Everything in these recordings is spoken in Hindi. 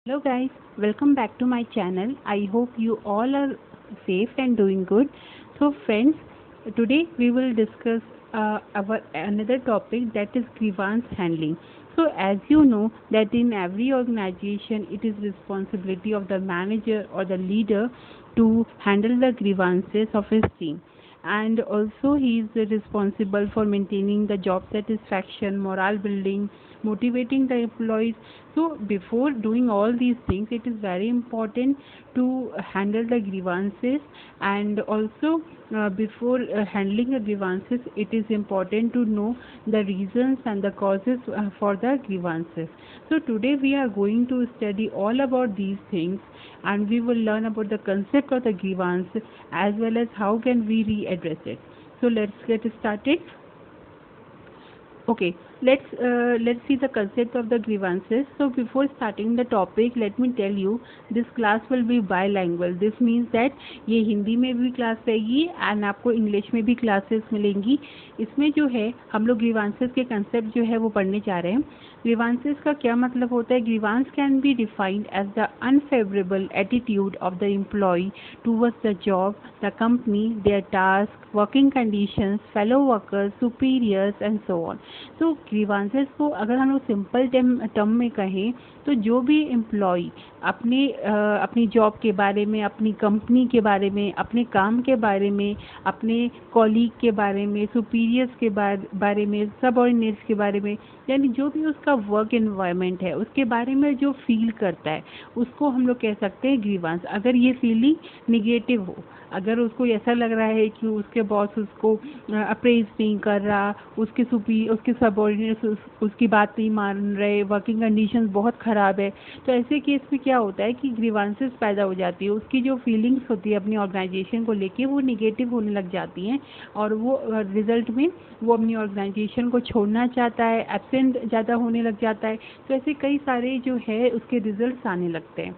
Hello guys, welcome back to my channel. I hope you all are safe and doing good. So friends, today we will discuss our another topic, that is grievance handling. So as you know that in every organization it is responsibility of the manager or the leader to handle the grievances of his team, and also he is responsible for maintaining the job satisfaction, morale building, motivating the employees. So before doing all these things, it is very important to handle the grievances, and also before handling the grievances, it is important to know the reasons and the causes for the grievances. So today we are going to study all about these things, and we will learn about the concept of the grievance as well as how can we readdress it. So let's get started. Okay, let's see the concept of the grievances. So before starting the topic, let me tell you this class will be bilingual. This means that ये हिंदी में भी क्लास रहेगी एंड आपको इंग्लिश में भी क्लासेस मिलेंगी. इसमें जो है हम लोग ग्रीवांसेस के कंसेप्ट जो है वो पढ़ने जा रहे हैं. ग्रीवांसेस का क्या मतलब होता है? Grievance can be defined as the unfavourable attitude of the employee towards the job, the company, their task, working conditions, fellow workers, superiors and so on. तो ग्रीवांसेस को अगर हम लोग सिंपल टर्म में कहें तो जो भी एम्प्लॉय अपनी जॉब के बारे में, अपनी कंपनी के बारे में, अपने काम के बारे में, अपने कॉलीग के बारे में, सुपीरियर्स के बारे में, सबऑर्डिनेट्स के बारे में, यानी जो भी उसका वर्क एनवायरनमेंट है उसके बारे में जो फील करता है उसको हम लोग कह सकते हैं ग्रीवांस. अगर ये फीलिंग निगेटिव हो, अगर उसको ऐसा लग रहा है कि उसके बॉस उसको अप्रेज नहीं कर रहा, उसके सबऑर्डिनेट्स उसकी बात नहीं मान रहे, वर्किंग कंडीशंस बहुत ख़राब है, तो ऐसे केस में क्या होता है कि ग्रीवांसेस पैदा हो जाती है. उसकी जो फीलिंग्स होती है अपनी ऑर्गेनाइजेशन को लेके वो निगेटिव होने लग जाती हैं, और वो रिज़ल्ट में वो अपनी ऑर्गेनाइजेशन को छोड़ना चाहता है, एब्सेंट ज़्यादा होने लग जाता है. तो ऐसे कई सारे जो है उसके रिजल्ट्स आने लगते हैं.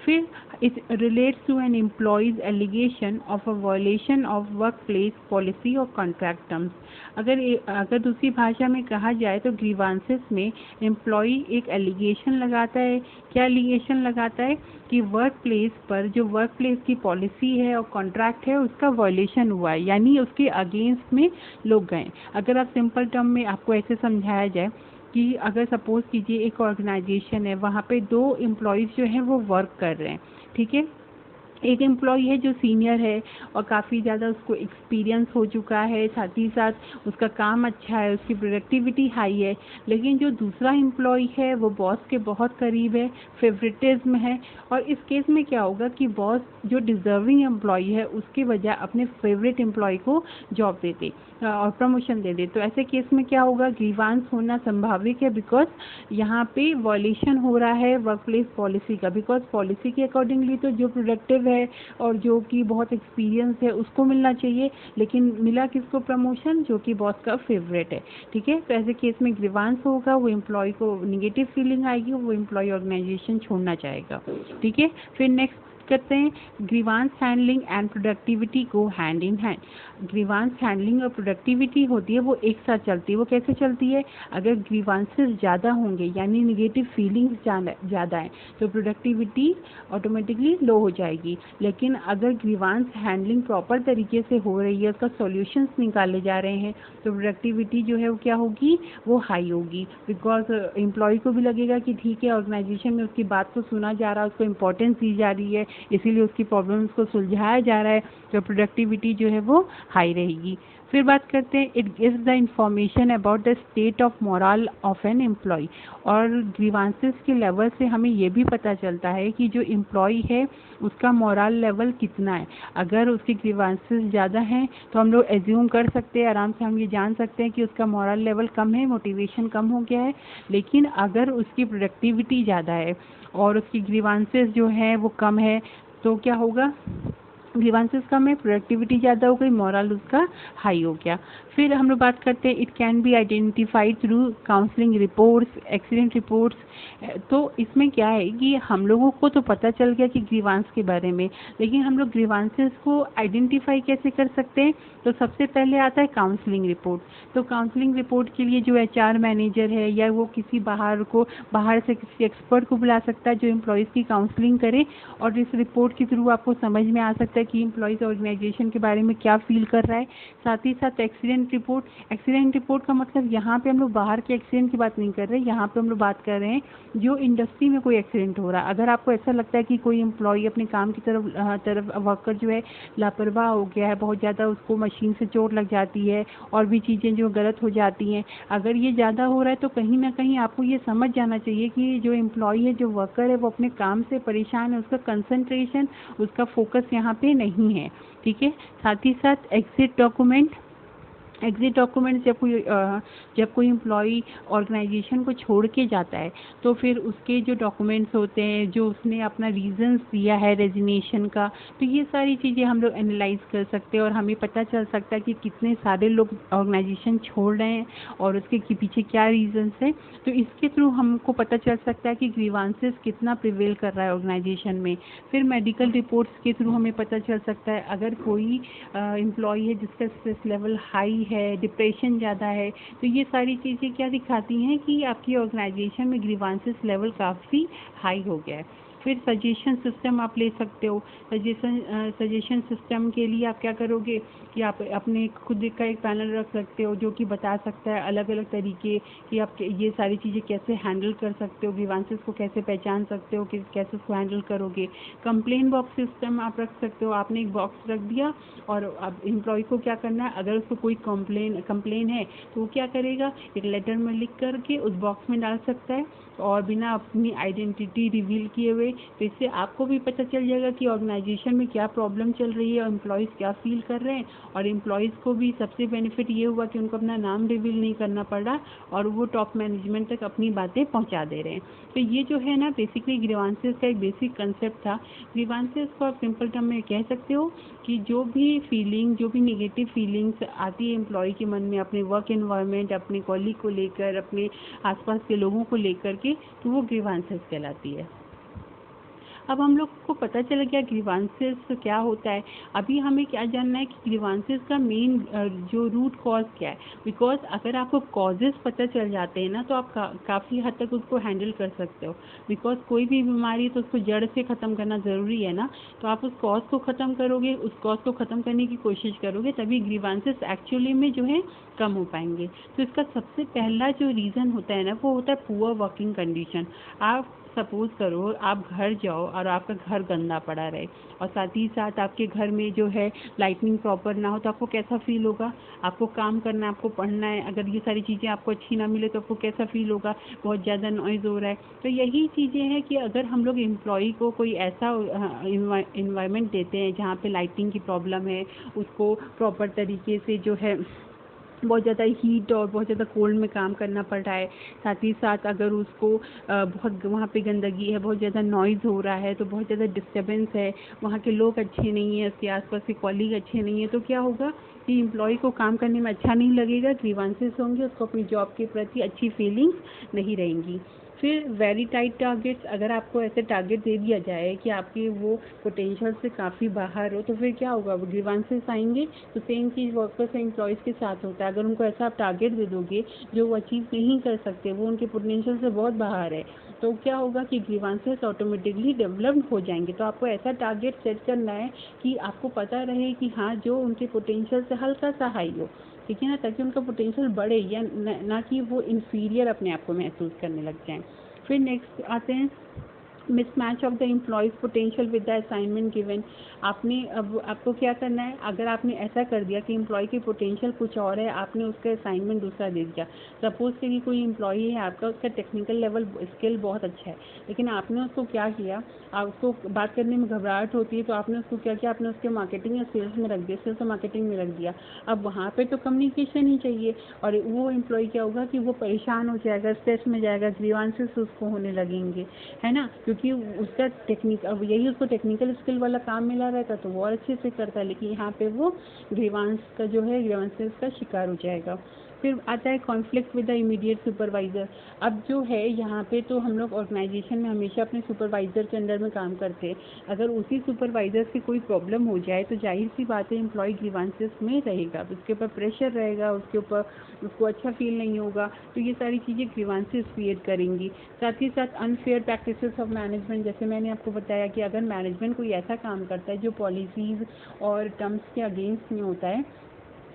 फिर it relates to an employee's allegation of a violation of workplace policy or contract terms. अगर दूसरी भाषा में कहा जाए तो ग्रीवांसेस में एम्प्लॉई एक एलिगेशन लगाता है. क्या एलिगेशन लगाता है? कि वर्क प्लेस पर जो वर्क प्लेस की पॉलिसी है और कॉन्ट्रैक्ट है उसका वायलेशन हुआ है, यानी उसके अगेंस्ट में लोग गए. अगर आप सिंपल टर्म में आपको ऐसे समझाया जाए कि अगर सपोज़ कीजिए एक ऑर्गेनाइजेशन है, वहाँ पे 2 एम्प्लॉयज़ जो हैं वो वर्क कर रहे हैं, ठीक है. एक एम्प्लॉय है जो सीनियर है और काफ़ी ज़्यादा उसको एक्सपीरियंस हो चुका है, साथ ही साथ उसका काम अच्छा है, उसकी प्रोडक्टिविटी हाई है. लेकिन जो दूसरा एम्प्लॉय है वो बॉस के बहुत करीब है, फेवरेटिज्म है, और इस केस में क्या होगा कि बॉस जो डिज़र्विंग एम्प्लॉय है उसके वजह अपने फेवरेट एम्प्लॉय को जॉब दे दे और प्रमोशन दे दे. तो ऐसे केस में क्या होगा? ग्रीवांस होना संभाविक है, बिकॉज यहाँ पे वॉयलेशन हो रहा है वर्क प्लेस पॉलिसी का. बिकॉज पॉलिसी के अकॉर्डिंगली तो जो प्रोडक्टिव है और जो कि बहुत एक्सपीरियंस है उसको मिलना चाहिए, लेकिन मिला किसको? प्रमोशन, जो कि बॉस का फेवरेट है, ठीक है. तो ऐसे केस में ग्रीवांस होगा, वो एम्प्लॉय को निगेटिव फीलिंग आएगी, वो एम्प्लॉय ऑर्गेनाइजेशन छोड़ना चाहेगा, ठीक है. फिर नेक्स्ट करते हैं, ग्रीवांस हैंडलिंग एंड प्रोडक्टिविटी को hand in hand. Grievance handling और प्रोडक्टिविटी होती है वो एक साथ चलती है. वो कैसे चलती है? अगर ग्रीवांसेस ज़्यादा होंगे यानी निगेटिव फीलिंग्स ज़्यादा है तो प्रोडक्टिविटी ऑटोमेटिकली लो हो जाएगी. लेकिन अगर ग्रीवांस हैंडलिंग प्रॉपर तरीके से हो रही है, उसका सॉल्यूशंस निकाले जा रहे हैं, तो प्रोडक्टिविटी जो है वो क्या होगी? वो हाई होगी. बिकॉज एम्प्लॉय को भी लगेगा कि ठीक है, ऑर्गेनाइजेशन में उसकी बात को सुना जा रहा है, उसको इंपॉर्टेंस दी जा रही है, इसीलिए उसकी प्रॉब्लम्स को सुलझाया जा रहा है, तो प्रोडक्टिविटी जो है वो हाई रहेगी. फिर बात करते हैं, it gives the information about the state of morale of an employee. और ग्रीवांसेस के लेवल से हमें ये भी पता चलता है कि जो एम्प्लॉय है उसका मोरल लेवल कितना है. अगर उसके ग्रीवांसेस ज़्यादा हैं तो हम लोग एज्यूम कर सकते हैं, आराम से हम ये जान सकते हैं कि उसका मोरल लेवल कम है, मोटिवेशन कम हो गया है. लेकिन अगर उसकी प्रोडक्टिविटी ज़्यादा है और उसकी ग्रीवांसेस जो हैं वो कम है, तो क्या होगा? ग्रीवांसेस कम है, प्रोडक्टिविटी ज़्यादा हो गई, मोरल उसका हाई हो गया। फिर हम लोग बात करते हैं it can be identified through counselling reports, accident reports. तो इसमें क्या है कि हम लोगों को तो पता चल गया कि ग्रीवांस के बारे में, लेकिन हम लोग ग्रीवांसेस को आइडेंटिफाई कैसे कर सकते हैं? तो सबसे पहले आता है काउंसलिंग रिपोर्ट। तो काउंसलिंग रिपोर्ट के लिए जो एचआर मैनेजर है या वो किसी बाहर से किसी एक्सपर्ट को बुला सकता है जो एम्प्लॉयज़ की काउंसलिंग करे, और इस रिपोर्ट के थ्रू आपको समझ में आ सकता है कि एम्प्लॉयज़ ऑर्गेनाइजेशन के बारे में क्या फील कर रहा है। साथ ही साथ एक्सीडेंट रिपोर्ट का मतलब यहाँ पे हम लोग बाहर के एक्सीडेंट की बात नहीं कर रहे, यहाँ पे हम लोग बात कर रहे हैं जो इंडस्ट्री में कोई एक्सीडेंट हो रहा है। अगर आपको ऐसा लगता है कि कोई एम्प्लॉय अपने काम की तरफ वर्कर जो है लापरवाह हो गया है, बहुत ज़्यादा उसको मशीन से चोट लग जाती है और भी चीज़ें जो गलत हो जाती हैं, अगर ये ज़्यादा हो रहा है तो कहीं ना कहीं आपको ये समझ जाना चाहिए कि जो एम्प्लॉय है, जो वर्कर है, वो अपने काम से परेशान है, उसका कंसंट्रेशन, उसका फोकस यहाँ पे नहीं है। ठीक है। साथ ही साथ एग्जिट डॉक्यूमेंट जब कोई एम्प्लॉई ऑर्गेनाइजेशन को छोड़ के जाता है तो फिर उसके जो डॉक्यूमेंट्स होते हैं, जो उसने अपना रीजंस दिया है रेजिग्नेशन का, तो ये सारी चीज़ें हम लोग एनालाइज कर सकते हैं और हमें पता चल सकता है कि कितने सारे लोग ऑर्गेनाइजेशन छोड़ रहे हैं और उसके पीछे क्या रीजंस है। तो इसके थ्रू हमको पता चल सकता है कि ग्रीवांसेस कितना प्रिवेल कर रहा है ऑर्गेनाइजेशन में। फिर मेडिकल रिपोर्ट्स के थ्रू हमें पता चल सकता है अगर कोई एम्प्लॉई है जिसका स्ट्रेस लेवल हाई है, डिप्रेशन ज़्यादा है, तो ये सारी चीज़ें क्या दिखाती हैं कि आपकी ऑर्गेनाइजेशन में ग्रीवांसेस लेवल काफ़ी हाई हो गया है। फिर सजेशन सिस्टम आप ले सकते हो। सजेशन सिस्टम के लिए आप क्या करोगे कि आप अपने खुद का एक पैनल रख सकते हो जो कि बता सकता है अलग अलग तरीके कि आप ये सारी चीज़ें कैसे हैंडल कर सकते हो, ग्रीवांसेस को कैसे पहचान सकते हो, कि कैसे उसको हैंडल करोगे। कंप्लेन बॉक्स सिस्टम आप रख सकते हो। आपने एक बॉक्स रख दिया और अब एम्प्लॉय को क्या करना है, अगर उसको कोई कंप्लेन है तो वो क्या करेगा, एक लेटर में लिख करके उस बॉक्स में डाल सकता है और बिना अपनी आइडेंटिटी रिवील किए हुए। तो इससे आपको भी पता चल जाएगा कि ऑर्गेनाइजेशन में क्या प्रॉब्लम चल रही है और एम्प्लॉयज़ क्या फील कर रहे हैं, और एम्प्लॉयज़ को भी सबसे बेनिफिट ये हुआ कि उनको अपना नाम रिवील नहीं करना पड़ा और वो टॉप मैनेजमेंट तक अपनी बातें पहुंचा दे रहे हैं। तो ये जो है ना बेसिकली ग्रीवांसेस का एक बेसिक कंसेप्ट था। ग्रीवांसेस को आप सिंपल टर्म में कह सकते हो कि जो भी नेगेटिव फीलिंग्स आती है एम्प्लॉय के मन में अपने वर्क एनवायरनमेंट, अपने कॉलीग को लेकर, अपने आसपास के लोगों को लेकर के, तो वो ग्रीवांसेस कहलाती है। अब हम लोग को पता चल गया ग्रीवांसेस क्या होता है। अभी हमें क्या जानना है कि ग्रीवांसेस का मेन जो रूट कॉज क्या है। बिकॉज अगर आपको कॉजेस पता चल जाते हैं ना तो आप काफ़ी हद तक उसको हैंडल कर सकते हो। बिकॉज कोई भी बीमारी है तो उसको जड़ से ख़त्म करना ज़रूरी है ना, तो आप उस कॉज को ख़त्म करोगे, उस कॉज को ख़त्म करने की कोशिश करोगे, तभी ग्रीवांसेस एक्चुअली में जो है कम हो पाएंगे। तो इसका सबसे पहला जो रीज़न होता है ना वो होता है पुअर वर्किंग कंडीशन। आप सपोज करो आप घर जाओ और आपका घर गंदा पड़ा रहे और साथ ही साथ आपके घर में जो है लाइटनिंग प्रॉपर ना हो, तो आपको कैसा फील होगा? आपको काम करना है, आपको पढ़ना है, अगर ये सारी चीज़ें आपको अच्छी ना मिले तो आपको कैसा फील होगा? बहुत ज़्यादा नॉइज़ हो रहा है। तो यही चीज़ें हैं कि अगर हम लोग एम्प्लॉई को कोई ऐसा इन्वायरमेंट देते हैं जहाँ पे लाइटिंग की प्रॉब्लम है, उसको प्रॉपर तरीके से जो है बहुत ज़्यादा हीट और बहुत ज़्यादा कोल्ड में काम करना पड़ रहा है, साथ ही साथ अगर उसको बहुत वहाँ पे गंदगी है, बहुत ज़्यादा नॉइज़ हो रहा है, तो बहुत ज़्यादा डिस्टर्बेंस है, वहाँ के लोग अच्छे नहीं हैं, उसके आसपास के कॉलीग अच्छे नहीं हैं, तो क्या होगा कि एम्प्लॉय को काम करने में अच्छा नहीं लगेगा, ग्रीवांसेस होंगे, उसको अपनी जॉब के प्रति अच्छी फीलिंग्स नहीं रहेंगी। फिर वेरी टाइट टारगेट्स, अगर आपको ऐसे टारगेट दे दिया जाए कि आपके वो पोटेंशियल से काफ़ी बाहर हो, तो फिर क्या होगा, वो ग्रीवांसेस आएंगे। तो same cheese workers and employees के साथ होता है। अगर उनको ऐसा आप टारगेट दे दोगे जो वो अचीव नहीं कर सकते, वो उनके पोटेंशियल से बहुत बाहर है, तो क्या होगा कि ग्रीवांसेस ऑटोमेटिकली डेवलप्ड हो जाएंगे। तो आपको ऐसा टारगेट सेट करना है कि आपको पता रहे कि हाँ जो उनके पोटेंशियल से हल्का सा हाई हो, ठीक है ना, ताकि उनका पोटेंशियल बढ़े या ना कि वो इन्फीरियर अपने आप को महसूस करने लग जाएं। फिर नेक्स्ट आते हैं mismatch of the employees potential with the assignment given. आपने अब आपको क्या करना है, अगर आपने ऐसा कर दिया कि एम्प्लॉय की पोटेंशियल कुछ और है, आपने उसका असाइनमेंट दूसरा दे दिया। सपोज करिए कोई एम्प्लॉय है आपका, उसका टेक्निकल लेवल स्किल बहुत अच्छा है, लेकिन आपने उसको क्या किया, आपको बात करने में घबराहट होती है, तो आपने उसको क्या किया, आपने उसके मार्केटिंग या सेल्स में रख दिया, सेल्स और मार्केटिंग में रख दिया। अब वहाँ पर तो कम्युनिकेशन ही चाहिए, और वो एम्प्लॉय क्या होगा कि वो परेशान हो जाएगा, स्ट्रेस में जाएगा, ग्रीवांसेस उसको होने लगेंगे, है ना, क्योंकि क्योंकि उसका अब यही उसको टेक्निकल स्किल वाला काम मिला रहता तो वो और अच्छे से करता है, लेकिन यहाँ पे वो ग्रीवांस का जो है ग्रीवांसेस का शिकार हो जाएगा। फिर आता है conflict with the immediate supervisor. अब जो है यहाँ पे तो हम लोग ऑर्गेनाइजेशन में हमेशा अपने सुपरवाइज़र के अंडर में काम करते हैं। अगर उसी सुपरवाइज़र से कोई प्रॉब्लम हो जाए तो जाहिर सी बात है एम्प्लॉय ग्रीवांसेस में रहेगा, उसके ऊपर प्रेशर रहेगा, उसके ऊपर उसको अच्छा फील नहीं होगा, तो ये सारी चीज़ें ग्रीवांसेस क्रिएट करेंगी। साथ ही साथ अनफेयर प्रैक्टिसेस ऑफ मैनेजमेंट, जैसे मैंने आपको बताया कि अगर मैनेजमेंट कोई ऐसा काम करता है जो पॉलिसीज़ और टर्म्स के अगेंस्ट में होता है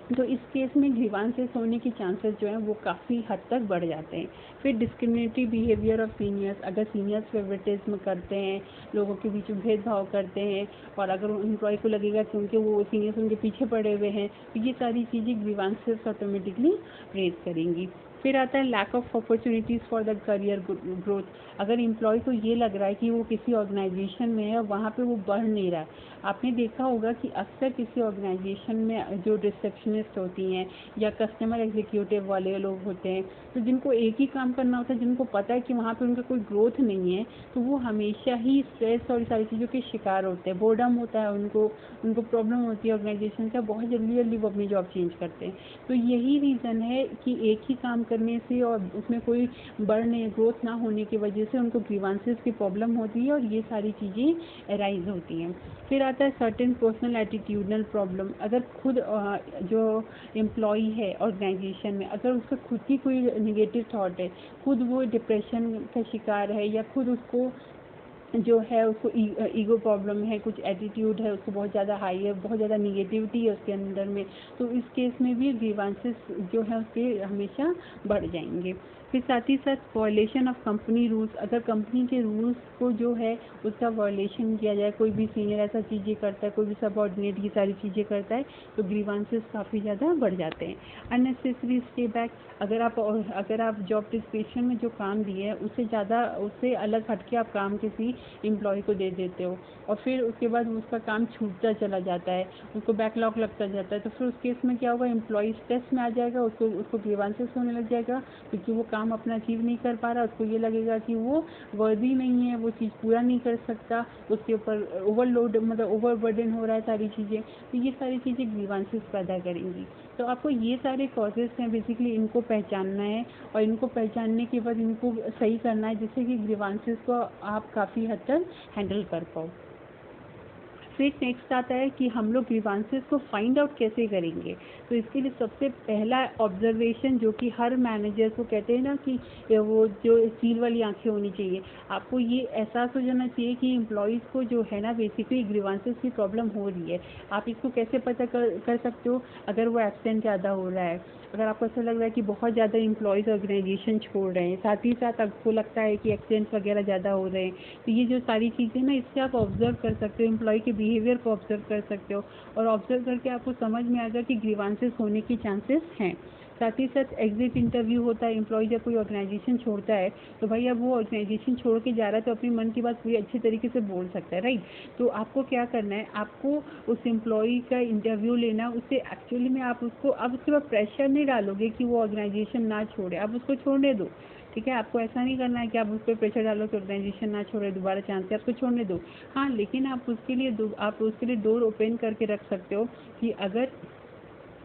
तो इस केस में ग्रीवांसेस होने के चांसेस जो हैं वो काफ़ी हद तक बढ़ जाते हैं। फिर डिस्क्रिमिनेटरी बिहेवियर ऑफ सीनियर्स, अगर सीनियर्स फेवरेटिज्म करते हैं, लोगों के बीच में भेदभाव करते हैं और अगर एम्प्लॉय को लगेगा कि उनके वो सीनियर्स उनके पीछे पड़े हुए हैं तो ये सारी चीज़ें ग्रीवांसेस ऑटोमेटिकली रेज करेंगी। फिर आता है lack of opportunities for the career growth. अगर एम्प्लॉय को ये लग रहा है कि वो किसी ऑर्गेनाइजेशन में है और वहाँ पे वो बढ़ नहीं रहा है, आपने देखा होगा कि अक्सर किसी ऑर्गेनाइजेशन में जो रिसेप्शनिस्ट होती हैं या कस्टमर एग्जीक्यूटिव वाले लोग होते हैं तो जिनको एक ही काम करना होता है, जिनको पता है कि वहाँ पे उनका कोई ग्रोथ नहीं है, तो वो हमेशा ही स्ट्रेस और सारी चीज़ों के शिकार होते हैं। बोर्डम होता है उनको प्रॉब्लम होती है ऑर्गेनाइजेशन का, बहुत जल्दी जल्दी वो अपनी जॉब चेंज करते हैं। तो यही रीज़न है कि एक ही काम करने से और उसमें कोई बढ़ने ग्रोथ ना होने की वजह से उनको ग्रीवांसेस की प्रॉब्लम होती है और ये सारी चीज़ें अराइज होती हैं। फिर आता है सर्टेन पर्सनल एटीट्यूडनल प्रॉब्लम। अगर खुद जो एम्प्लॉई है ऑर्गेनाइजेशन में, अगर उसका खुद की कोई निगेटिव थॉट है, खुद वो डिप्रेशन का शिकार है या खुद उसको जो है उसको ईगो प्रॉब्लम है, कुछ एटीट्यूड है उसको बहुत ज़्यादा हाई है, बहुत ज़्यादा निगेटिविटी है उसके अंदर में, तो इस केस में भी ग्रीवांसेस जो है उसके हमेशा बढ़ जाएंगे। फिर साथ ही साथ वायलेशन ऑफ कंपनी रूल्स, अगर कंपनी के रूल्स को जो है उसका वायलेशन किया जाए, कोई भी सीनियर ऐसा चीज़ें करता है, कोई भी सबऑर्डिनेट ये सारी चीज़ें करता है तो ग्रीवांसेस काफ़ी ज़्यादा बढ़ जाते हैं। अननेसेसरी स्टे बैक, अगर आप जॉब डिस्क्रिप्शन में जो काम दिए हैं उससे अलग हटके आप काम किसी एम्प्लॉय को दे देते हो और फिर उसके बाद उसका काम छूटता चला जाता है, उसको बैकलॉग लगता जाता है, तो फिर उस केस में क्या होगा, एम्प्लॉय स्ट्रेस में आ जाएगा, उसको ग्रीवांसेस होने लग जाएगा क्योंकि वो काम अपना अचीव नहीं कर पा रहा, उसको ये लगेगा कि वो वर्दी नहीं है, वो चीज़ पूरा नहीं कर सकता, उसके ऊपर ओवरलोड मतलब ओवरबर्डन हो रहा है सारी चीज़ें, तो ये सारी चीज़ें ग्रीवांसेस पैदा करेंगी। तो आपको ये सारे कॉजेज़ हैं बेसिकली, इनको पहचानना है और इनको पहचानने के बाद इनको सही करना है जिससे कि ग्रीवांसेस को आप काफ़ी हद तक हैंडल कर पाओ। फिर नेक्स्ट आता है कि हम लोग ग्रीवांसेस को फाइंड आउट कैसे करेंगे। तो इसके लिए सबसे पहला ऑब्जर्वेशन जो कि हर मैनेजर को कहते हैं ना कि वो जो चील वाली आंखें होनी चाहिए, आपको ये एहसास हो जाना चाहिए कि एम्प्लॉयज़ को जो है ना बेसिकली ग्रीवांसेस की प्रॉब्लम हो रही है। आप इसको कैसे पता कर सकते हो, अगर वो एब्सेंट ज़्यादा हो रहा है, अगर आपको ऐसा लग रहा है कि बहुत ज़्यादा एम्प्लॉयज़ ऑर्गेनाइजेशन छोड़ रहे हैं, साथ ही साथ आपको लगता है कि एक्सीडेंट्स वगैरह ज़्यादा हो रहे हैं, तो ये जो सारी चीज़ें ना इससे आप ऑब्जर्व कर सकते हो, एम्प्लॉय के बिहेवियर को ऑब्जर्व कर सकते हो और ऑब्जर्व करके आपको समझ में आएगा कि ग्रीवांसेस होने की चांसेस हैं। साथ ही साथ एग्जिट इंटरव्यू होता है, एम्प्लॉय जब कोई ऑर्गेनाइजेशन छोड़ता है तो भाई अब वो ऑर्गेनाइजेशन छोड़ के जा रहा है तो अपनी मन की बात पूरी अच्छी तरीके से बोल सकता है, राइट। तो आपको क्या करना है, आपको उस एम्प्लॉय का इंटरव्यू लेना, उससे एक्चुअली में आप उसको अब उसके बाद प्रेशर नहीं डालोगे कि वो ऑर्गेनाइजेशन ना छोड़े, आप उसको छोड़ने दो, ठीक है। आपको ऐसा नहीं करना है कि आप उस पर प्रेशर डालो कि ऑर्गेनाइजेशन ना छोड़े, दोबारा चांस है, आपको छोड़ने दो। हाँ, लेकिन आप उसके लिए डोर ओपन करके रख सकते हो कि अगर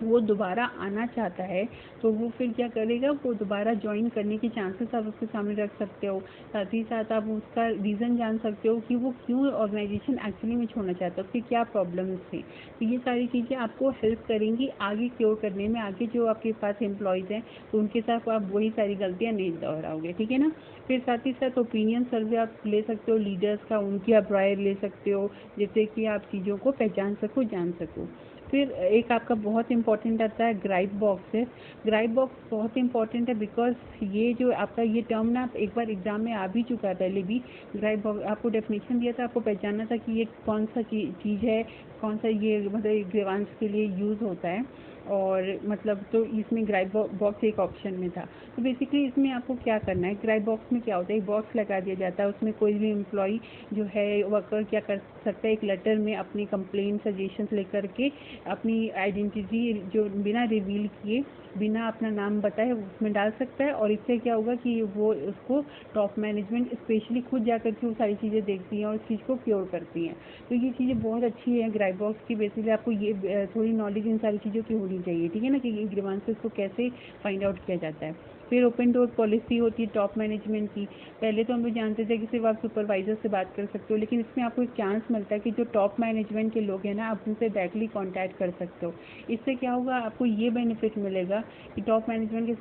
वो दोबारा आना चाहता है तो वो फिर क्या करेगा, वो दोबारा ज्वाइन करने के चांसेस आप उसके सामने रख सकते हो। साथ ही साथ आप उसका रीज़न जान सकते हो कि वो क्यों ऑर्गेनाइजेशन एक्चुअली में छोड़ना चाहता है, उसकी क्या प्रॉब्लम्स थी। तो ये सारी चीज़ें आपको हेल्प करेंगी आगे क्योर करने में, आगे जो आपके पास एम्प्लॉयज़ हैं तो उनके साथ आप वही सारी गलतियाँ नहीं दोहराओगे, ठीक है ना। फिर साथ ही साथ ओपिनियन सर्वे आप ले सकते हो लीडर्स का, उनकी आप राय ले सकते हो जिससे कि आप चीज़ों को पहचान सको, जान सको। फिर एक आपका बहुत इंपॉर्टेंट आता है ग्राइप बॉक्स है। ग्राइप बॉक्स बहुत इंपॉर्टेंट है बिकॉज ये जो आपका ये टर्म ना एक बार एग्जाम में आ भी चुका है पहले भी। ग्राइप बॉक्स आपको डेफिनेशन दिया था, आपको पहचानना था कि ये कौन सा चीज़ है, कौन सा ये मतलब ग्रीवांस के लिए यूज़ होता है और मतलब तो इसमें ग्राइप बॉक्स एक ऑप्शन में था। तो बेसिकली इसमें आपको क्या करना है, ग्राइप बॉक्स में क्या होता है, एक बॉक्स लगा दिया जाता है, उसमें कोई भी एम्प्लॉई जो है वर्कर क्या कर सकता है, एक लेटर में अपनी कंप्लेंट सजेशंस लेकर के अपनी आइडेंटिटी जो बिना रिवील किए, बिना अपना नाम बताए उसमें डाल सकता है। और इससे क्या होगा कि वो उसको टॉप मैनेजमेंट स्पेशली खुद जाकर के वो सारी चीज़ें देखती हैं और उस चीज़ को क्योर करती हैं। तो ये चीज़ें बहुत अच्छी है ग्राइप बॉक्स की। बेसिकली आपको ये थोड़ी नॉलेज इन सारी चीज़ों की होनी चाहिए, ठीक है ना, कि ग्रीवांसेस को कैसे फाइंड आउट किया जाता है। फिर ओपन डोर पॉलिसी होती है टॉप मैनेजमेंट की। पहले तो हम लोग जानते थे कि सिर्फ आप सुपरवाइजर से बात कर सकते हो, लेकिन इसमें आपको एक चांस मिलता है कि जो टॉप मैनेजमेंट के लोग हैं ना, आप उनसे डायरेक्टली कांटेक्ट कर सकते हो। इससे क्या होगा, आपको ये बेनिफिट मिलेगा कि टॉप मैनेजमेंट के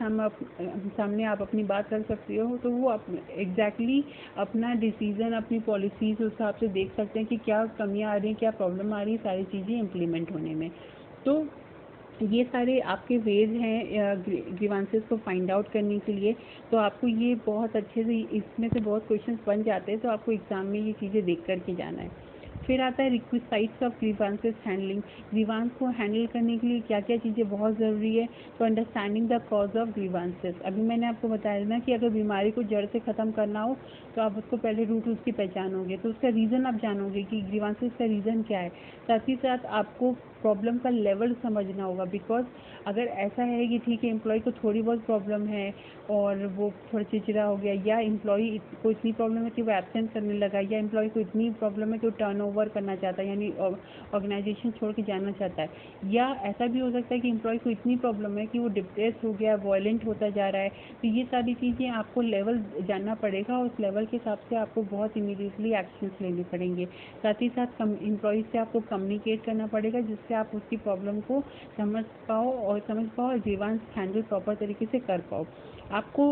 सामने आप अपनी बात कर सकते हो, तो वो एग्जैक्टली अपना डिसीजन, अपनी पॉलिसीज उस हिसाब से देख सकते हैं कि क्या कमियाँ आ रही हैं, क्या प्रॉब्लम आ रही है सारी चीज़ें इम्प्लीमेंट होने में। तो ये सारे आपके वेज हैं ग्रीवांसेस को फाइंड आउट करने के लिए। तो आपको ये बहुत अच्छे से इसमें से बहुत क्वेश्चंस बन जाते हैं, तो आपको एग्जाम में ये चीज़ें देख करके जाना है। फिर आता है रिक्विसाइट्स ऑफ ग्रीवांसेस हैंडलिंग। ग्रीवांस को हैंडल करने के लिए क्या क्या चीज़ें बहुत ज़रूरी है, तो understanding the cause of grievances. अभी मैंने आपको बताया ना कि अगर बीमारी को जड़ से ख़त्म करना हो तो आप उसको पहले रूट उसकी पहचानोगे, तो उसका रीज़न आप जानोगे कि ग्रीवांसेस का रीज़न क्या है। साथ ही साथ आपको प्रॉब्लम का लेवल समझना होगा, बिकॉज अगर ऐसा है कि ठीक है एम्प्लॉय को थोड़ी बहुत प्रॉब्लम है और वो थोड़ा चिड़चिड़ा हो गया, या एम्प्लॉय को इतनी प्रॉब्लम है कि वो एब्सेंट करने लगा, या एम्प्लॉय को इतनी प्रॉब्लम है कि वो टर्नओवर करना चाहता है, यानी ऑर्गेनाइजेशन छोड़ के जाना चाहता है, या ऐसा भी हो सकता है कि एम्प्लॉय को इतनी प्रॉब्लम है कि वो डिप्रेस हो गया, वायलेंट होता जा रहा है। तो ये सारी चीज़ें आपको लेवल जानना पड़ेगा, उस लेवल के हिसाब से आपको बहुत इमीडिएटली एक्शंस लेने पड़ेंगे। साथ ही साथ एम्प्लॉय से आपको कम्युनिकेट करना पड़ेगा, जिससे आप उसकी प्रॉब्लम को समझ पाओ और ग्रीवांस हैंडल प्रॉपर तरीके से कर पाओ। आपको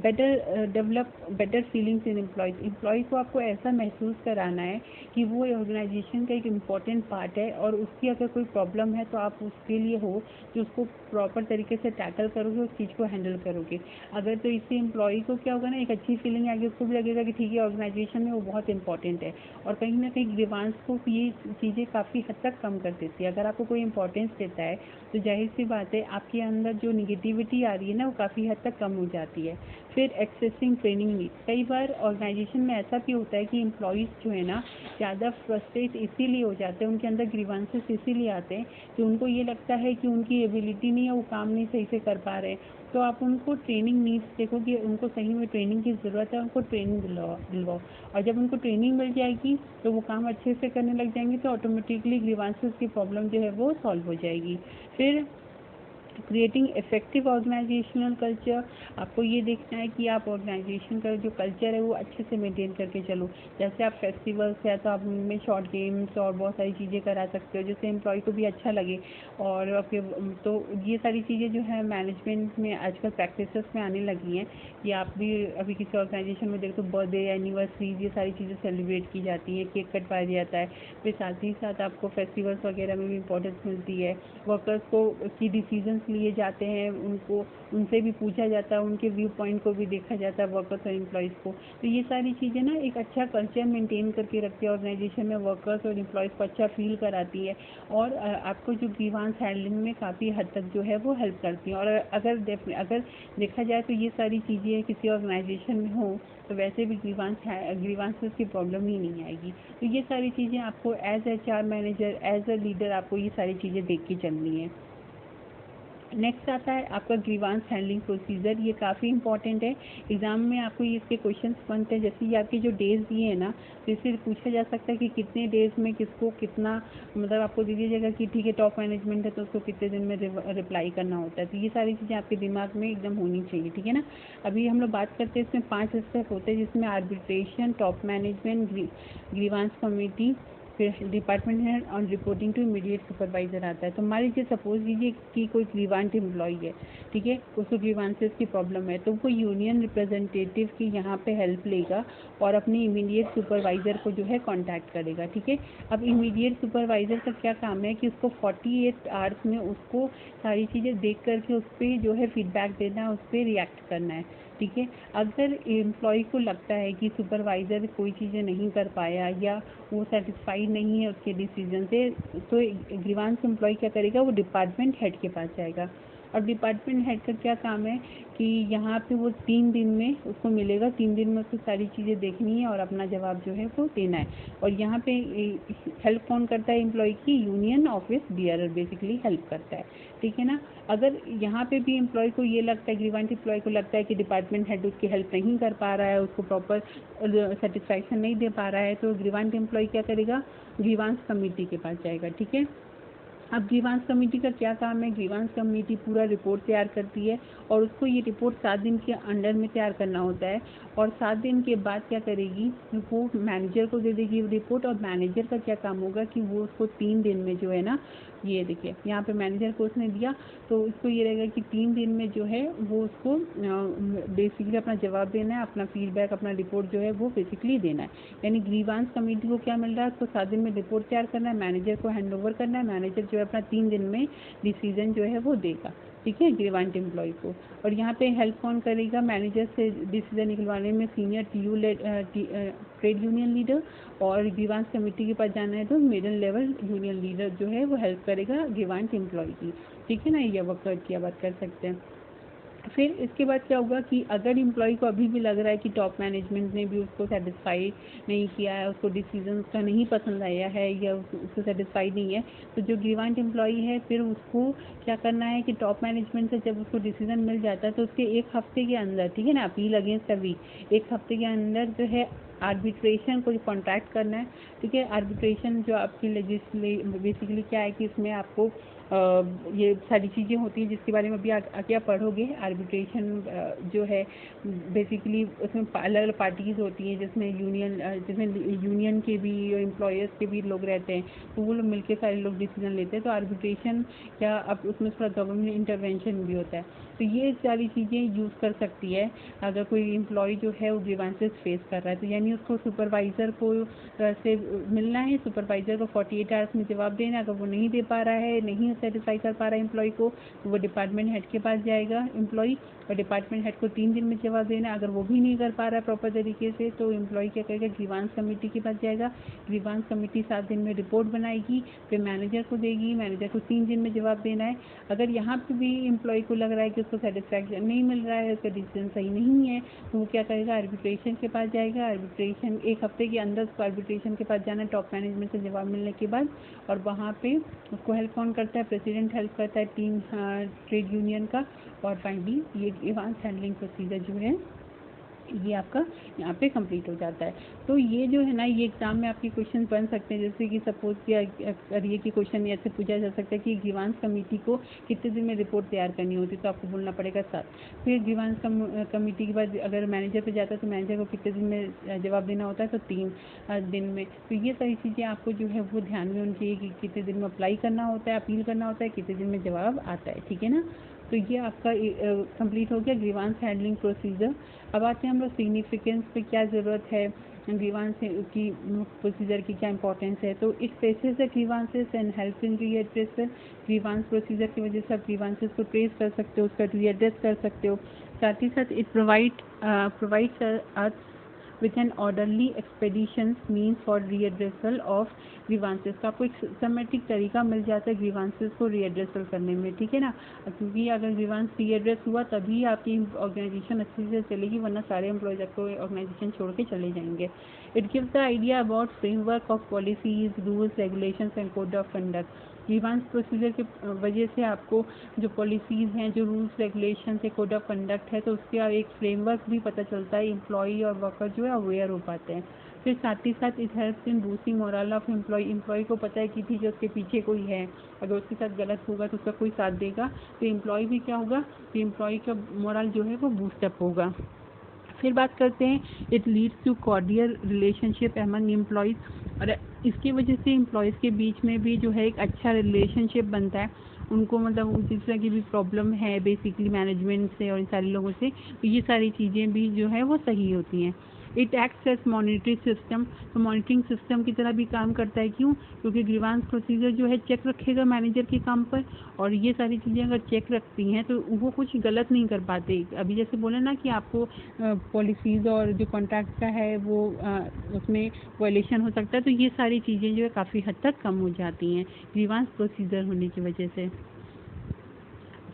develop better feelings in employee को आपको ऐसा महसूस कराना है कि वो ऑर्गेनाइजेशन का एक इम्पॉर्टेंट पार्ट है, और उसकी अगर कोई प्रॉब्लम है तो आप उसके लिए हो कि उसको प्रॉपर तरीके से टैकल करोगे, उस चीज़ को हैंडल करोगे। अगर तो इससे एम्प्लॉय को क्या होगा ना, एक अच्छी फीलिंग आएगी, उसको भी लगेगा कि ठीक है ऑर्गेनाइजेशन में वो बहुत इंपॉर्टेंट है। और कहीं ना कहीं ग्रीवांस को ये चीज़ें काफ़ी हद तक कम कर देती है। अगर आपको कोई इंपॉर्टेंस देता है तो जाहिर सी बात है आपके अंदर जो निगेटिविटी आ रही है ना, वो काफ़ी हद तक कम हो जाती है। फिर एक्सेसिंग ट्रेनिंग नीड। कई बार ऑर्गेनाइजेशन में ऐसा भी होता है कि एम्प्लॉयज़ जो है ना ज़्यादा फ्रस्ट्रेट इसीलिए हो जाते हैं, उनके अंदर ग्रीवांसेस इसीलिए आते हैं कि उनको ये लगता है कि उनकी एबिलिटी नहीं है, वो काम नहीं सही से कर पा रहे। तो आप उनको ट्रेनिंग नीड्स देखो कि उनको सही में ट्रेनिंग की ज़रूरत है, उनको ट्रेनिंग दिलवाओ। और जब उनको ट्रेनिंग मिल जाएगी तो वो काम अच्छे से करने लग जाएंगे, तो ऑटोमेटिकली ग्रीवांसेस की प्रॉब्लम जो है वो सॉल्व हो जाएगी। फिर क्रिएटिंग इफेक्टिव ऑर्गेनाइजेशनल कल्चर। आपको ये देखना है कि आप ऑर्गेनाइजेशन का जो कल्चर है वो अच्छे से मेंटेन करके चलो। जैसे आप फेस्टिवल्स है तो आप उनमें शॉर्ट गेम्स और बहुत सारी चीज़ें करा सकते हो, जिससे एम्प्लॉय को भी अच्छा लगे। और आपके तो ये सारी चीज़ें जो है मैनेजमेंट में आजकल प्रैक्टिसेस में आने लगी हैं कि आप भी अभी किसी ऑर्गेनाइजेशन में देखो तो बर्थडे, एनिवर्सरीज, ये सारी चीज़ें सेलिब्रेट की जाती हैं, केक कटवाया जाता है। फिर साथ ही साथ आपको फेस्टिवल्स वगैरह में भी इंपॉर्टेंस मिलती है। वर्कर्स को की डिसीजंस लिए जाते हैं, उनको उनसे भी पूछा जाता है, उनके व्यू पॉइंट को भी देखा जाता है वर्कर्स और एम्प्लॉयज़ को। तो ये सारी चीज़ें ना एक अच्छा कल्चर मेंटेन करके रखती है ऑर्गेनाइजेशन में, वर्कर्स और एम्प्लॉयज़ को अच्छा फील कराती है, और आपको जो ग्रीवांस हैंडलिंग में काफ़ी हद तक जो है वो हेल्प करती हैं। और अगर देखा जाए तो ये सारी चीज़ें किसी ऑर्गेनाइजेशन में हो तो वैसे भी ग्रीवांसेस की प्रॉब्लम ही नहीं आएगी। तो ये सारी चीज़ें आपको as HR manager, as a leader आपको ये सारी चीज़ें देख के चलनी है। नेक्स्ट आता है आपका ग्रीवांस हैंडलिंग प्रोसीजर। ये काफ़ी इंपॉर्टेंट है, एग्जाम में आपको ये इसके क्वेश्चंस बनते हैं। जैसे ये आपके जो डेज दिए हैं ना, तो इससे पूछा जा सकता है कि कितने डेज में किसको कितना, मतलब आपको दे दिया जाएगा कि ठीक है टॉप मैनेजमेंट है तो उसको कितने दिन में रिप्लाई करना होता है। तो ये सारी चीज़ें आपके दिमाग में एकदम होनी चाहिए, ठीक है ना। अभी हम लोग बात करते हैं, इसमें 5 स्टेप होते हैं, जिसमें arbitration, top management, grievance committee, फिर डिपार्टमेंट हेड और रिपोर्टिंग टू इमीडिएट सुपरवाइजर आता है। तो मान लीजिए सपोज कीजिए कि कोई ग्रीवांट एम्प्लॉई है, ठीक है, उसको ग्रीवांसेस की प्रॉब्लम है, तो वो यूनियन रिप्रेजेंटेटिव की यहाँ पे हेल्प लेगा और अपनी इमीडिएट सुपरवाइजर को जो है कांटेक्ट करेगा, ठीक है। अब इमीडिएट सुपरवाइजर का क्या काम है कि उसको 48 आवर्स में उसको सारी चीज़ें देख करके उस पर जो है फीडबैक देना है, उस पर रिएक्ट करना है, ठीक है। अगर एम्प्लॉय को लगता है कि सुपरवाइज़र कोई चीज़ें नहीं कर पाया या वो सेटिस्फाइड नहीं है उसके डिसीजन से, तो ग्रीवांस एम्प्लॉय क्या करेगा, वो डिपार्टमेंट हेड के पास जाएगा। और डिपार्टमेंट हेड का क्या काम है कि यहाँ पे वो 3 दिन में उसको मिलेगा, 3 दिन में उसको सारी चीज़ें देखनी है और अपना जवाब जो है वो देना है। और यहाँ पे हेल्प कौन करता है एम्प्लॉय की, union office bearer basically help करता है, ठीक है ना। अगर यहाँ पे भी एम्प्लॉय को ये लगता है, ग्रीवांस एम्प्लॉय को लगता है कि डिपार्टमेंट हेड उसकी हेल्प नहीं कर पा रहा है, उसको प्रॉपर सेटिस्फैक्शन नहीं दे पा रहा है, तो ग्रीवांस एम्प्लॉय क्या करेगा, ग्रीवांस कमेटी के पास जाएगा, ठीक है। अब ग्रीवांस कमेटी का क्या काम है, ग्रीवांस कमेटी पूरा रिपोर्ट तैयार करती है और उसको ये रिपोर्ट 7 दिन के अंडर में तैयार करना होता है। और 7 दिन के बाद क्या करेगी, वो मैनेजर को दे देगी रिपोर्ट। और मैनेजर का क्या काम होगा कि वो उसको 3 दिन में जो है ना, ये देखिए यहाँ पे मैनेजर को उसने दिया, तो उसको ये रहेगा कि 3 दिन में जो है वो उसको बेसिकली अपना जवाब देना है, अपना फीडबैक, अपना रिपोर्ट जो है वो बेसिकली देना है। यानी ग्रीवांस कमेटी को क्या मिल रहा है, उसको 7 दिन में रिपोर्ट तैयार करना है, मैनेजर को हैंड ओवर करना है, मैनेजर जो है अपना 3 दिन में डिसीजन जो है वो देगा, ठीक है, ग्रीवांस एम्प्लॉय को। और यहाँ पे हेल्प कौन करेगा, मैनेजर से डिसीजन निकलवाने में सीनियर ट्रेड यूनियन लीडर, और ग्रीवांस कमेटी के पास जाना है तो मिडिल लेवल यूनियन लीडर जो है वो हेल्प करेगा ग्रीवांस एम्प्लॉय की, ठीक है ना। ये वर्कर की बात कर सकते हैं। फिर इसके बाद क्या होगा कि अगर एम्प्लॉय को अभी भी लग रहा है कि टॉप मैनेजमेंट ने भी उसको सेटिस्फाई नहीं किया है, उसको डिसीजन उसका नहीं पसंद आया है या उसको सेटिस्फाई नहीं है, तो जो ग्रीवांस एम्प्लॉय है फिर उसको क्या करना है कि टॉप मैनेजमेंट से जब उसको डिसीजन मिल जाता है तो उसके 1 हफ्ते के अंदर, ठीक है ना, अपील अगेंस्ट अ वीक, 1 हफ्ते के अंदर जो है आर्बिट्रेशन को कॉन्ट्रैक्ट करना है, ठीक है। आर्बिट्रेशन जो आपकी बेसिकली क्या है कि इसमें आपको ये सारी चीज़ें होती हैं जिसके बारे में अभी आगे आप पढ़ोगे। आर्बिट्रेशन जो है बेसिकली उसमें अलग अलग पार्टीज़ होती हैं जिसमें यूनियन के भी और एम्प्लॉयर्स के भी लोग रहते हैं, तो वो लोग मिलकर सारे लोग डिसीजन लेते हैं। तो आर्बिट्रेशन क्या, अब उसमें थोड़ा गवर्नमेंट इंटरवेंशन भी होता है, तो ये सारी चीज़ें यूज़ कर सकती है अगर कोई एम्प्लॉय जो है वो ग्रीवांसेस फेस कर रहा है। तो यानी उसको सुपरवाइज़र को से मिलना है, सुपरवाइज़र को 48 आवर्स में जवाब देना है। अगर वो नहीं दे पा रहा है, नहीं सेटिस्फाई कर पा रहा है एम्प्लॉय को, तो वो डिपार्टमेंट हेड के पास जाएगा एम्प्लॉय, और डिपार्टमेंट हेड को 3 दिन में जवाब देना है। अगर वो भी नहीं कर पा रहा है प्रॉपर तरीके से, तो एम्प्लॉय क्या करेगा, ग्रीवांस कमेटी के पास जाएगा। ग्रीवांस कमेटी 7 दिन में रिपोर्ट बनाएगी, फिर मैनेजर को देगी, मैनेजर को 3 दिन में जवाब देना है। अगर यहाँ पे भी एम्प्लॉय को लग रहा है कि उसको सेटिस्फैक्शन नहीं मिल रहा है, उसका डिसीजन सही नहीं है, तो वो क्या करेगा, आर्बिट्रेशन के पास जाएगा। आर्बिट्रेशन 1 हफ्ते के अंदर उसको आर्बिट्रेशन के पास जाना है टॉप मैनेजमेंट से जवाब मिलने के बाद। और वहाँ पे उसको हेल्प कौन करता है, प्रेसिडेंट हेल्प करता है टीम ट्रेड यूनियन का। और फाइनली ये ग्रीवांस हैंडलिंग प्रोसीजर जो है ये आपका यहाँ पे कंप्लीट हो जाता है। तो ये जो है ना, ये एग्जाम में आपके क्वेश्चन बन सकते हैं, जैसे कि सपोज करिए कि क्वेश्चन ऐसे पूछा जा सकता है कि ग्रीवांस कमेटी को कितने दिन में रिपोर्ट तैयार करनी होती है, तो आपको बोलना पड़ेगा 7। फिर ग्रीवांस कमेटी के बाद अगर मैनेजर पे जाता है तो मैनेजर को कितने दिन में जवाब देना होता है, तो 3 दिन में। तो ये सारी चीज़ें आपको जो है वो ध्यान में होनी चाहिए कि कितने दिन में अप्लाई करना होता है, अपील करना होता है, कितने दिन में जवाब आता है, ठीक है ना। तो ये आपका कंप्लीट हो गया ग्रीवांस हैंडलिंग प्रोसीजर। अब आते हैं हम लोग सिग्निफिकेंस पे, क्या ज़रूरत है ग्रीवांस की प्रोसीजर की, क्या इंपॉर्टेंस है। तो it faces the grievances and help in redress. Grievance procedure की वजह से आप ग्रीवांसेस को ट्रेस कर सकते हो, उसका रीएड्रेस कर सकते हो। साथ ही साथ it provides us with an orderly expeditions means for redressal of grievances. का आपको एक सिस्टमेटिक तरीका मिल जाता है ग्रीवांसेस को रीएड्रेसल करने में, ठीक है ना। क्योंकि अगर ग्रीवांस रीएड्रेस हुआ तभी आपकी ऑर्गेनाइजेशन अच्छे से चलेगी, वरना सारे एम्प्लॉयज आपको ऑर्गेनाइजेशन छोड़ के चले जाएंगे। It gives the idea about framework of policies, rules, regulations and code of conduct. Grievance procedure की वजह से आपको जो पॉलिसीज़ हैं, जो रूल्स रेगुलेशन है, कोड ऑफ कंडक्ट है, तो उसका एक फ्रेमवर्क भी पता चलता है, एम्प्लॉई और वर्कर जो है अवेयर हो पाते हैं। फिर साथ ही साथ it helps in boosting morale of employee को पता है कि ठीक है उसके पीछे कोई है, अगर उसके साथ गलत होगा तो उसका कोई साथ देगा, तो एम्प्लॉय भी क्या होगा, तो एम्प्लॉय का मोरल जो है वो बूस्टअप होगा। फिर बात करते हैं it leads to cordial relationship among employees, और इसकी वजह से एम्प्लॉयज़ के बीच में भी जो है एक अच्छा रिलेशनशिप बनता है। उनको मतलब जिस तरह की भी प्रॉब्लम है बेसिकली मैनेजमेंट से और इन सारे लोगों से, तो ये सारी चीज़ें भी जो है वो सही होती हैं। It acts as monitoring system, तो मॉनिटरिंग सिस्टम की तरह भी काम करता है। क्यों? क्योंकि ग्रीवांस प्रोसीजर जो है चेक रखेगा मैनेजर के काम पर, और ये सारी चीज़ें अगर चेक रखती हैं तो वो कुछ गलत नहीं कर पाते। अभी जैसे बोला ना कि आपको पॉलिसीज़ और जो कॉन्ट्रैक्ट का है वो उसमें वायलेशन हो सकता है, तो ये सारी चीज़ें जो है काफ़ी हद तक कम हो जाती हैं ग्रीवांस प्रोसीजर होने की वजह से।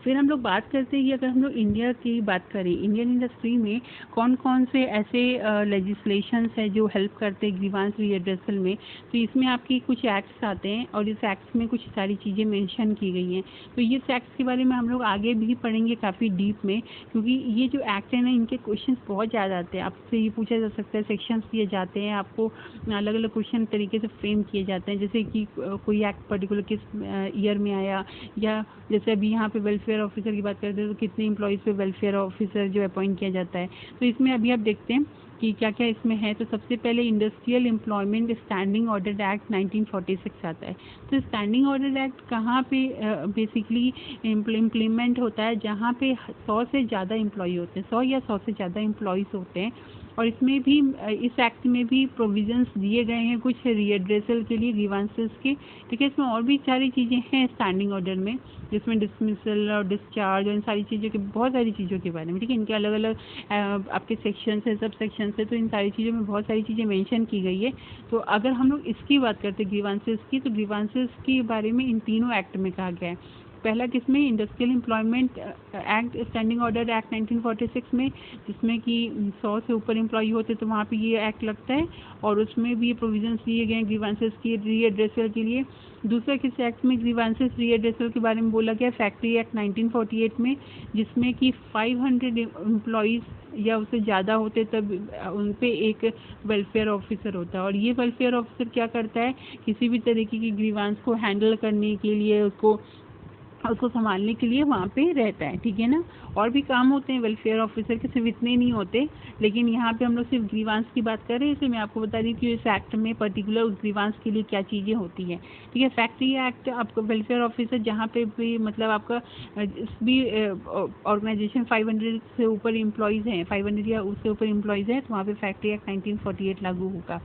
फिर हम लोग बात करते हैं कि अगर हम लोग इंडिया की बात करें, इंडियन इंडस्ट्री में कौन कौन से ऐसे लेजिस्लेशंस है जो हेल्प करते हैं ग्रीवांस रिएड्रेसल में, तो इसमें आपकी कुछ एक्ट्स आते हैं और इस एक्ट्स में कुछ सारी चीज़ें मेंशन की गई हैं। तो ये एक्ट्स के बारे में हम लोग आगे भी पढ़ेंगे काफ़ी डीप में, क्योंकि ये जो एक्ट है ना इनके क्वेश्चन बहुत ज़्यादा आते हैं। आपसे ये पूछा जा सकता है, सेक्शंस दिए जाते हैं आपको, अलग अलग क्वेश्चन तरीके से फ्रेम किए जाते हैं, जैसे कि कोई एक्ट पर्टिकुलर किस ईयर में आया, या जैसे अभी यहाँ पे वेलफेयर ऑफिसर की बात करते हैं तो कितने एम्प्लॉयज़ पे वेलफेयर ऑफिसर जो अपॉइंट किया जाता है। तो इसमें अभी आप देखते हैं कि क्या क्या इसमें है। तो सबसे पहले industrial employment standing order act 1946 आता है। तो स्टैंडिंग ऑर्डर एक्ट कहाँ पे बेसिकली इम्प्लीमेंट होता है? जहाँ पे 100 से ज़्यादा एम्प्लॉय होते हैं, 100 या 100 से ज़्यादा एम्प्लॉयज़ होते हैं। और इसमें भी इस एक्ट में भी प्रोविजंस दिए गए हैं कुछ रीएड्रेसल के लिए ग्रीवांसेस के। ठीक है, इसमें और भी सारी चीज़ें हैं स्टैंडिंग ऑर्डर में, जिसमें डिसमिसल और डिस्चार्ज और इन सारी चीज़ों के, बहुत सारी चीज़ों के बारे में। ठीक है, इनके अलग अलग आपके सेक्शंस है, सब सेक्शंस है, तो इन सारी चीज़ों में बहुत सारी चीज़ें मेंशन की गई है। तो अगर हम लोग इसकी बात करते हैं ग्रीवांसेस की, तो ग्रीवांसेस के बारे में इन तीनों एक्ट में कहा गया है। पहला किसमें? Industrial employment act standing order act 1946 में, जिसमें कि 100 से ऊपर एम्प्लॉय होते तो वहाँ पे ये एक्ट लगता है, और उसमें भी ये प्रोविजंस दिए गए हैं ग्रीवांसेस की रीएड्रेसल के लिए। दूसरा किस एक्ट में ग्रीवांसेस रीएड्रेसल के बारे में बोला गया? फैक्ट्री एक्ट 1948 में, जिसमें कि 500 एम्प्लॉयज़ या उससे ज़्यादा होते तब उन पे एक वेलफेयर ऑफिसर होता है। और ये वेलफेयर ऑफिसर क्या करता है? किसी भी तरीके की ग्रीवांस को हैंडल करने के लिए, उसको संभालने के लिए वहाँ पे रहता है। ठीक है ना, और भी काम होते हैं वेलफेयर ऑफिसर के, सिर्फ इतने नहीं होते, लेकिन यहाँ पे हम लोग सिर्फ ग्रीवांस की बात कर रहे हैं, इसलिए मैं आपको बता रही हूँ कि इस एक्ट में पर्टिकुलर उस ग्रीवांस के लिए क्या चीज़ें होती हैं। ठीक है, फैक्ट्री एक्ट आपको वेलफेयर ऑफिसर जहाँ पे भी मतलब आपका इस भी ऑर्गेनाइजेशन 500 से ऊपर एम्प्लॉयज़ हैं, 500 या उससे ऊपर एम्प्लॉयज़ हैं, तो वहाँ पे फैक्ट्री एक्ट 1948 लागू होगा,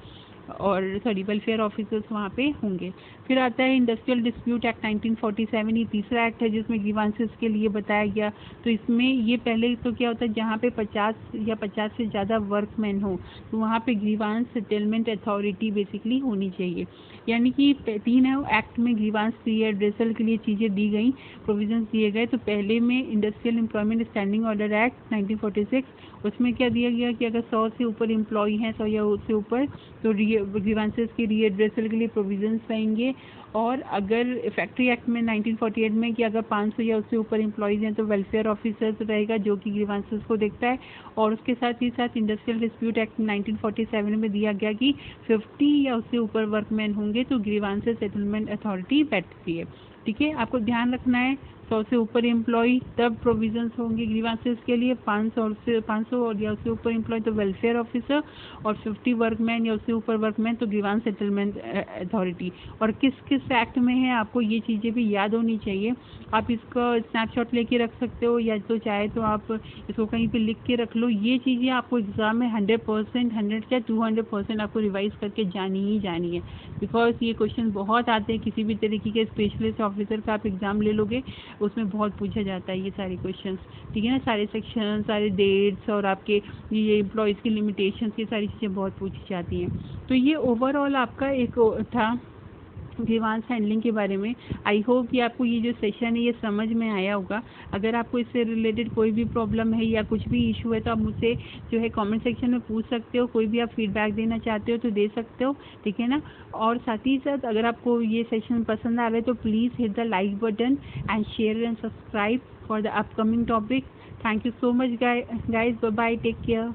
और वेलफेयर ऑफिसर्स वहाँ पे होंगे। फिर आता है इंडस्ट्रियल डिस्प्यूट एक्ट 1947, ये तीसरा एक्ट है जिसमें ग्रीवांसेस के लिए बताया गया। तो इसमें ये पहले तो क्या होता है, जहाँ पे 50 या 50 से ज़्यादा वर्कमैन हो, तो वहाँ पे ग्रीवांस सेटलमेंट अथॉरिटी बेसिकली होनी चाहिए। यानी कि 3 एक्ट में ग्रीवांस रिएड्रेसल के लिए चीज़ें दी गई, प्रोविजंस दिए गए। तो पहले में industrial employment standing order act 1946, उसमें क्या दिया गया कि अगर 100 से ऊपर एम्प्लॉय हैं, 100 या उससे ऊपर, तो ग्रीवांसेस के रीएड्रेसल के लिए प्रोविजंस रहेंगे। और अगर फैक्ट्री एक्ट में 1948 में कि अगर 500 या उससे ऊपर एम्प्लॉयज़ हैं तो वेलफेयर ऑफिसर्स रहेगा जो कि ग्रीवांसेस को देखता है। और उसके साथ ही साथ इंडस्ट्रियल डिस्प्यूट एक्ट 1947 में दिया गया कि 50 या उससे ऊपर वर्कमैन होंगे तो ग्रीवांसेस सेटलमेंट अथॉरिटी बैठती है। ठीक है, आपको ध्यान रखना है 100 से ऊपर एम्प्लॉय तब प्रोविजंस होंगे ग्रीवांसेस के लिए, 500 और या उससे ऊपर एम्प्लॉय तो वेलफेयर ऑफिसर, और 50 वर्कमैन या उससे ऊपर वर्कमैन तो ग्रीवांस सेटलमेंट अथॉरिटी। और किस किस एक्ट में है आपको ये चीज़ें भी याद होनी चाहिए। आप इसका स्नैपशॉट लेके रख सकते हो, या तो चाहे तो आप इसको कहीं पे लिख के रख लो। ये चीज़ें आपको एग्ज़ाम में 100% 100 या 200% आपको रिवाइज करके जानी ही जानी है, बिकॉज ये क्वेश्चन बहुत आते हैं। किसी भी तरीके के स्पेशलिस्ट ऑफिसर का आप एग्ज़ाम ले लोगे, उसमें बहुत पूछा जाता है ये सारे क्वेश्चंस। ठीक है ना, सारे सेक्शन, सारे डेट्स और आपके ये एम्प्लॉयज़ की लिमिटेशंस, ये सारी चीज़ें बहुत पूछी जाती हैं। तो ये ओवरऑल आपका एक था ग्रीवांस हैंडलिंग के बारे में। आई होप कि आपको ये जो सेशन है ये समझ में आया होगा। अगर आपको इससे रिलेटेड कोई भी प्रॉब्लम है या कुछ भी इशू है तो आप मुझसे जो है कमेंट सेक्शन में पूछ सकते हो। कोई भी आप फीडबैक देना चाहते हो तो दे सकते हो, ठीक है ना। और साथ ही साथ अगर आपको ये सेशन पसंद आ रहा है तो please hit the like button and share and subscribe for the upcoming topic. Thank you so much guys, bye bye, take care.